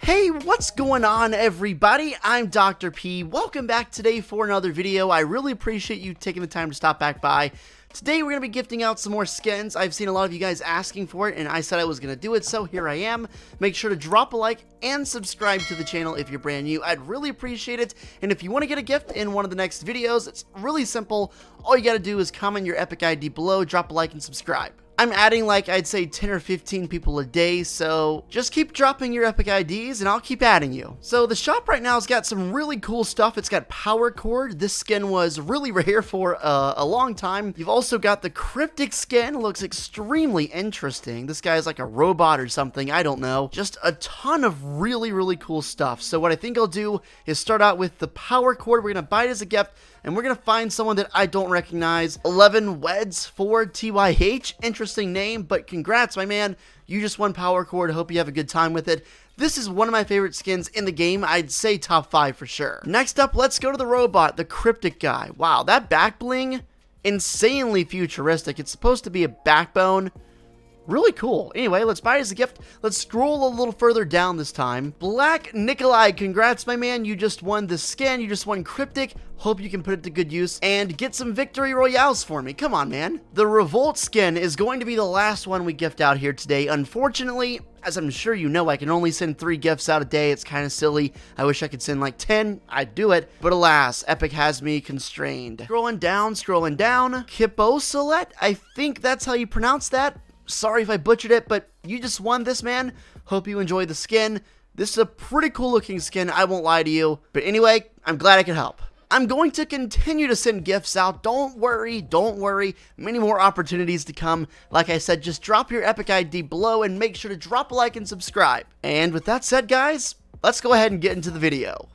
Hey, what's going on, everybody? I'm Dr. P. Welcome back today for another video. I really appreciate you taking the time to stop back by. Today we're going to be gifting out some more skins. I've seen a lot of you guys asking for it, and I said I was going to do it, so here I am. Make sure to drop a like and subscribe to the channel if you're brand new. I'd really appreciate it, and if you want to get a gift in one of the next videos, it's really simple. All you got to do is comment your epic ID below, drop a like, and subscribe. I'm adding like I'd say 10 or 15 people a day, so just keep dropping your epic IDs and I'll keep adding you. So the shop right now has got some really cool stuff. It's got power cord. This skin was really rare for a long time. You've also got the cryptic skin. It looks extremely interesting. This guy's like a robot or something. I don't know. Just a ton of really cool stuff. So what I think I'll do is start out with the power cord. We're going to buy it as a gift. And we're going to find someone that I don't recognize. 11 Weds for TYH. Interesting name, but congrats, my man. You just won Power Cord. Hope you have a good time with it. This is one of my favorite skins in the game. I'd say top 5 for sure. Next up, let's go to the robot, the cryptic guy. Wow, that back bling, insanely futuristic. It's supposed to be a backbone. Really cool. Anyway, let's buy it as a gift. Let's scroll a little further down this time. Black Nikolai, congrats, my man. You just won the skin. You just won Cryptic. Hope you can put it to good use and get some victory royales for me. Come on, man. The Revolt skin is going to be the last one we gift out here today. Unfortunately, as I'm sure you know, I can only send 3 gifts out a day. It's kind of silly. I wish I could send like 10. I'd do it. But alas, Epic has me constrained. Scrolling down. Kiposalet, I think that's how you pronounce that. Sorry if I butchered it, but you just won this, man. Hope you enjoy the skin. This is a pretty cool looking skin, I won't lie to you. But anyway, I'm glad I could help. I'm going to continue to send gifts out. Don't worry. Many more opportunities to come. Like I said, just drop your epic ID below and make sure to drop a like and subscribe. And with that said, guys, let's go ahead and get into the video.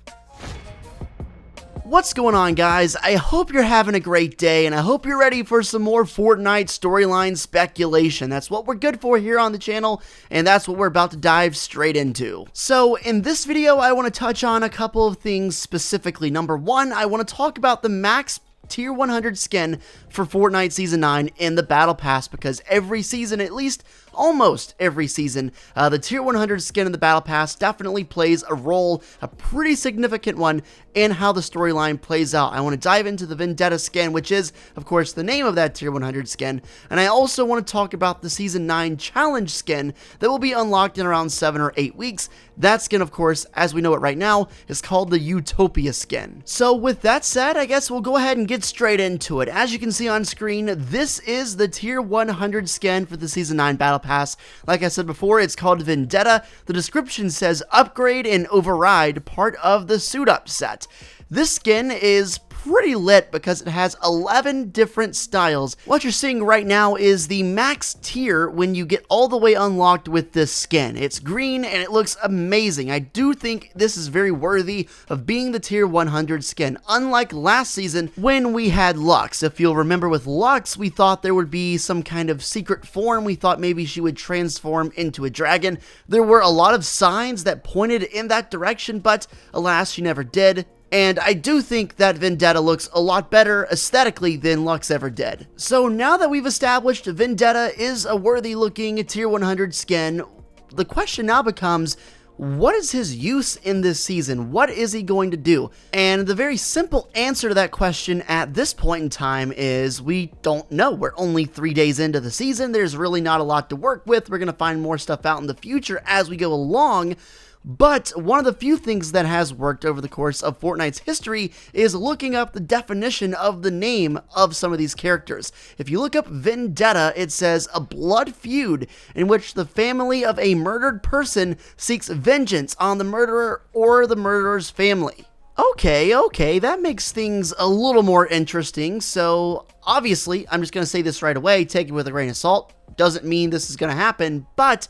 What's going on, guys? I hope you're having a great day, and I hope you're ready for some more Fortnite storyline speculation. That's what we're good for here on the channel, and that's what we're about to dive straight into. So, in this video, I want to touch on a couple of things specifically. Number one, I want to talk about the max Tier 100 skin for Fortnite Season 9 in the Battle Pass, because every season, at least almost every season, the Tier 100 skin in the Battle Pass definitely plays a role, a pretty significant one, in how the storyline plays out. I want to dive into the Vendetta skin, which is, of course, the name of that Tier 100 skin, and I also want to talk about the Season 9 Challenge skin that will be unlocked in around 7 or 8 weeks. That skin, of course, as we know it right now, is called the Utopia skin. So with that said, I guess we'll go ahead and get straight into it. As you can see on screen, this is the Tier 100 skin for the Season 9 Battle Pass. Like I said before, it's called Vendetta. The description says upgrade and override, part of the suit up set. This skin is pretty lit because it has 11 different styles. What you're seeing right now is the max tier when you get all the way unlocked with this skin. It's green and it looks amazing. I do think this is very worthy of being the Tier 100 skin, unlike last season when we had Lux. If you'll remember, with Lux, we thought there would be some kind of secret form. We thought maybe she would transform into a dragon. There were a lot of signs that pointed in that direction, but alas, she never did. And I do think that Vendetta looks a lot better aesthetically than Lux ever did. So now that we've established Vendetta is a worthy looking Tier 100 skin, the question now becomes, what is his use in this season? What is he going to do? And the very simple answer to that question at this point in time is we don't know. We're only 3 days into the season. There's really not a lot to work with. We're going to find more stuff out in the future as we go along. But one of the few things that has worked over the course of Fortnite's history is looking up the definition of the name of some of these characters. If you look up Vendetta, it says a blood feud in which the family of a murdered person seeks vengeance on the murderer or the murderer's family. Okay, that makes things a little more interesting. So obviously, I'm just going to say this right away, take it with a grain of salt. Doesn't mean this is going to happen, but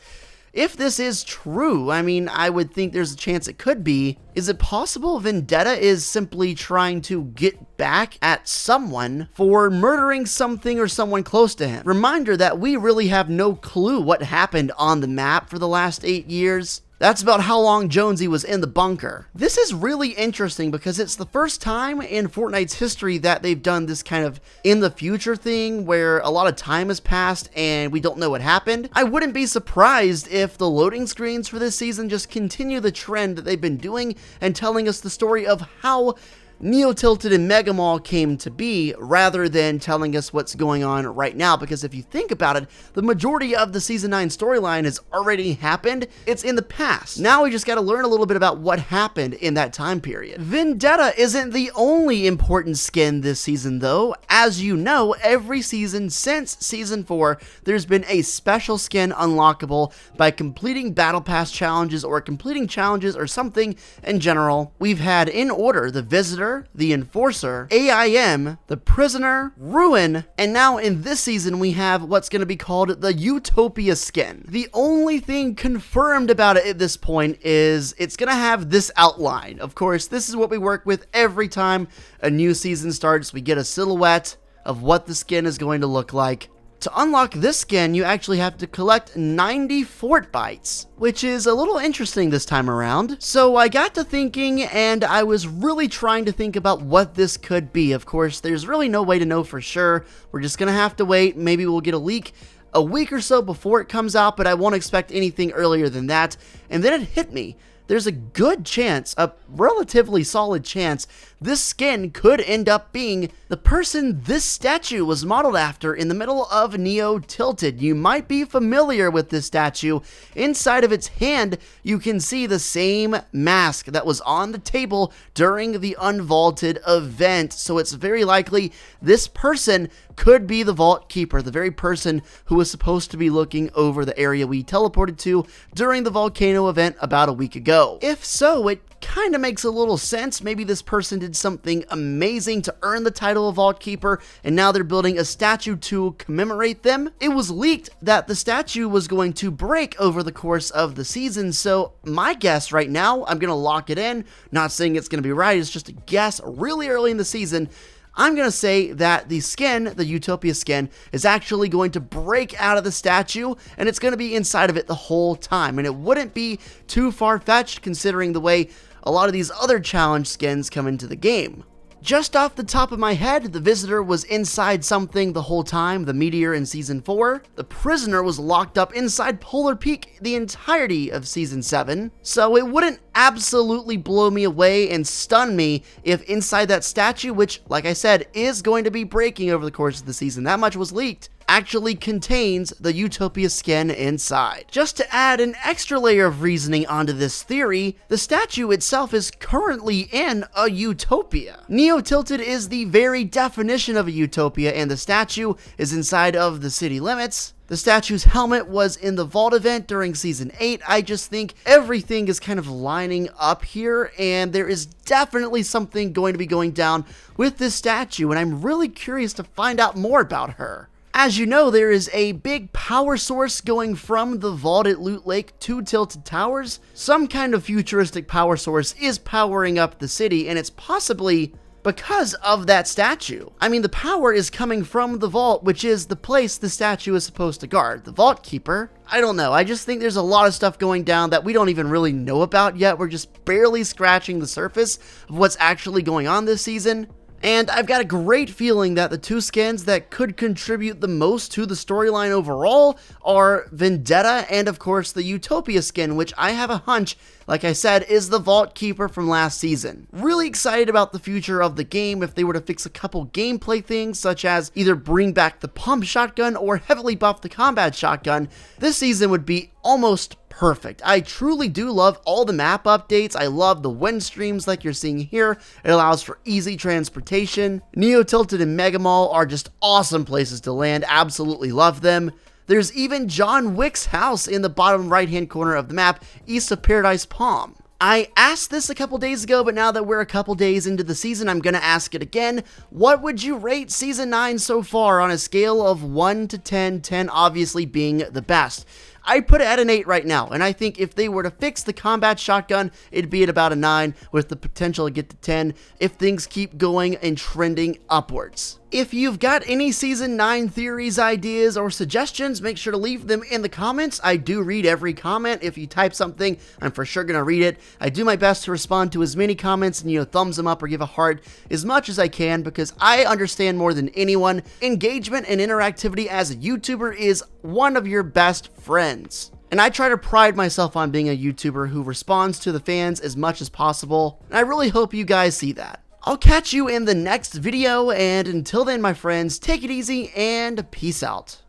if this is true, I mean, I would think there's a chance it could be. Is it possible Vendetta is simply trying to get back at someone for murdering something or someone close to him? Reminder that we really have no clue what happened on the map for the last 8 years. That's about how long Jonesy was in the bunker. This is really interesting because it's the first time in Fortnite's history that they've done this kind of in the future thing where a lot of time has passed and we don't know what happened. I wouldn't be surprised if the loading screens for this season just continue the trend that they've been doing and telling us the story of how Neo Tilted and Mega Mall came to be, rather than telling us what's going on right now, because if you think about it, the majority of the Season 9 storyline has already happened. It's in the past. Now we just got to learn a little bit about what happened in that time period. Vendetta isn't the only important skin this season though. As you know, every season since Season 4, there's been a special skin unlockable by completing Battle Pass challenges or completing challenges or something in general. We've had in order the Visitor, the Enforcer, AIM, the Prisoner, Ruin, and now in this season we have what's going to be called the Utopia skin. The only thing confirmed about it at this point is it's going to have this outline. Of course, this is what we work with every time a new season starts. We get a silhouette of what the skin is going to look like. To unlock this skin, you actually have to collect 90 fort bites, which is a little interesting this time around. So I got to thinking, and I was really trying to think about what this could be. Of course, there's really no way to know for sure. We're just gonna have to wait. Maybe we'll get a leak a week or so before it comes out, but I won't expect anything earlier than that. And then it hit me. There's a good chance, a relatively solid chance, this skin could end up being the person this statue was modeled after in the middle of Neo Tilted. You might be familiar with this statue. Inside of its hand, you can see the same mask that was on the table during the Unvaulted event. So it's very likely this person could be the Vault Keeper, the very person who was supposed to be looking over the area we teleported to during the volcano event about a week ago. If so, it kind of makes a little sense. Maybe this person did something amazing to earn the title of Vault Keeper, and now they're building a statue to commemorate them. It was leaked that the statue was going to break over the course of the season, so my guess right now, I'm going to lock it in. Not saying it's going to be right, it's just a guess really early in the season. I'm going to say that the skin, the Utopia skin, is actually going to break out of the statue, and it's going to be inside of it the whole time. And it wouldn't be too far-fetched considering the way a lot of these other challenge skins come into the game. Just off the top of my head, the Visitor was inside something the whole time, the Meteor in Season 4. The Prisoner was locked up inside Polar Peak the entirety of Season 7. So it wouldn't absolutely blow me away and stun me if inside that statue, which, like I said, is going to be breaking over the course of the season, that much was leaked, actually contains the Utopia skin inside. Just to add an extra layer of reasoning onto this theory, the statue itself is currently in a Utopia. Neo Tilted is the very definition of a Utopia, and the statue is inside of the city limits. The statue's helmet was in the Vault event during Season 8. I just think everything is kind of lining up here, and there is definitely something going to be going down with this statue, and I'm really curious to find out more about her. As you know, there is a big power source going from the vault at Loot Lake to Tilted Towers. Some kind of futuristic power source is powering up the city, and it's possibly because of that statue. I mean, the power is coming from the vault, which is the place the statue is supposed to guard. The Vault Keeper. I don't know. I just think there's a lot of stuff going down that we don't even really know about yet. We're just barely scratching the surface of what's actually going on this season. And I've got a great feeling that the two skins that could contribute the most to the storyline overall are Vendetta and, of course, the Utopia skin, which I have a hunch, like I said, is the Vault Keeper from last season. Really excited about the future of the game if they were to fix a couple gameplay things, such as either bring back the pump shotgun or heavily buff the combat shotgun. This season would be almost perfect. I truly do love all the map updates. I love the wind streams like you're seeing here. It allows for easy transportation. Neo Tilted and Mega Mall are just awesome places to land. Absolutely love them. There's even John Wick's house in the bottom right-hand corner of the map, east of Paradise Palm. I asked this a couple days ago, but now that we're a couple days into the season, I'm going to ask it again. What would you rate Season 9 so far on a scale of 1 to 10, 10 obviously being the best? I put it at an 8 right now, and I think if they were to fix the combat shotgun, it'd be at about a 9, with the potential to get to 10 if things keep going and trending upwards. If you've got any Season 9 theories, ideas, or suggestions, make sure to leave them in the comments. I do read every comment. If you type something, I'm for sure going to read it. I do my best to respond to as many comments and, thumbs them up or give a heart as much as I can, because I understand more than anyone, engagement and interactivity as a YouTuber is one of your best friends. And I try to pride myself on being a YouTuber who responds to the fans as much as possible, and I really hope you guys see that. I'll catch you in the next video, and until then, my friends, take it easy and peace out.